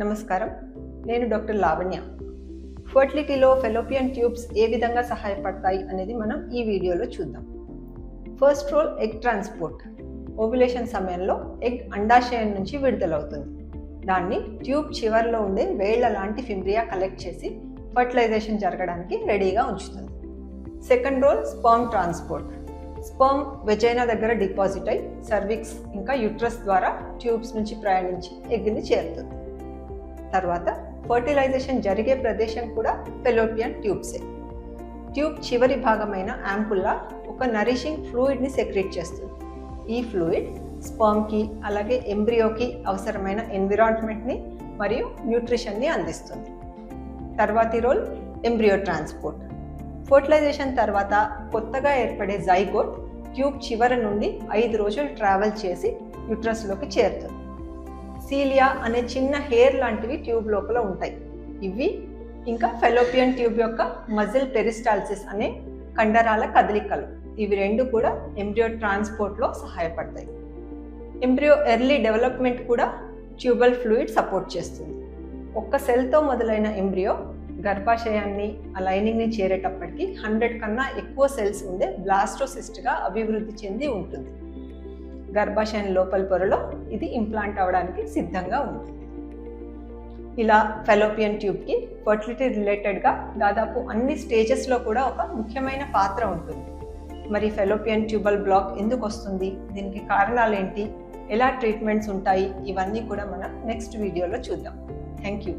నమస్కారం, నేను డాక్టర్ లావణ్య. ఫర్టిలిటీలో ఫెలోపియన్ ట్యూబ్స్ ఏ విధంగా సహాయపడతాయి అనేది మనం ఈ వీడియోలో చూద్దాం. First role egg transport. Ovulation సమయంలో ఎగ్ అండాశయం నుంచి విడుదలవుతుంది. దాన్ని ట్యూబ్ చివర్లో ఉండే వేళ్ల లాంటి ఫింబ్రియా కలెక్ట్ చేసి ఫర్టిలైజేషన్ జరగడానికి రెడీగా ఉంచుతుంది. Second role sperm transport. Sperm vagina దగ్గర డిపాజిట్ అయి సర్విక్స్ ఇంకా యూట్రస్ ద్వారా ట్యూబ్స్ నుంచి ప్రయాణించి ఎగ్ని చేరుతుంది. తర్వాత ఫర్టిలైజేషన్ జరిగే ప్రదేశం కూడా ఫెలోపియన్ ట్యూబ్సే. ట్యూబ్ చివరి భాగమైన యాంపుల్లా ఒక నరిషింగ్ ఫ్లూయిడ్ని సెక్రెట్ చేస్తుంది. ఈ ఫ్లూయిడ్ స్పర్మ్కి అలాగే ఎంబ్రియోకి అవసరమైన ఎన్విరాన్మెంట్ని మరియు న్యూట్రిషన్ని అందిస్తుంది. తర్వాతి రోల్ ఎంబ్రియో ట్రాన్స్పోర్ట్. ఫర్టిలైజేషన్ తర్వాత కొత్తగా ఏర్పడే జైగోట్ ట్యూబ్ చివరి నుండి 5 రోజులు ట్రావెల్ చేసి యూట్రస్లోకి చేరుతుంది. సీలియా అనే చిన్న హెయిర్ లాంటివి ట్యూబ్ లోపల ఉంటాయి. ఇవి ఇంకా ఫెలోపియన్ ట్యూబ్ యొక్క మజిల్ పెరిస్టాల్సిస్ అనే కండరాల కదలికలు, ఇవి రెండు కూడా ఎంబ్రియో ట్రాన్స్పోర్ట్లో సహాయపడతాయి. ఎంబ్రియో ఎర్లీ డెవలప్మెంట్ కూడా ట్యూబల్ ఫ్లూయిడ్ సపోర్ట్ చేస్తుంది. ఒక్క సెల్తో మొదలైన ఎంబ్రియో గర్భాశయాన్ని ఆ లైనింగ్ని చేరేటప్పటికి 100 కన్నా ఎక్కువ సెల్స్ ఉండే బ్లాస్టోసిస్ట్గా అభివృద్ధి చెంది ఉంటుంది. గర్భాశయం లోపల పొరలో ఇది ఇంప్లాంట్ అవ్వడానికి సిద్ధంగా ఉంటుంది. ఇలా ఫెలోపియన్ ట్యూబ్కి ఫర్టిలిటీ రిలేటెడ్గా దాదాపు అన్ని స్టేజెస్లో కూడా ఒక ముఖ్యమైన పాత్ర ఉంటుంది. మరి ఫెలోపియన్ ట్యూబల్ బ్లాక్ ఎందుకు వస్తుంది, దీనికి కారణాలు ఏంటి, ఎలా ట్రీట్మెంట్స్ ఉంటాయి, ఇవన్నీ కూడా మనం నెక్స్ట్ వీడియోలో చూద్దాం. Thank you.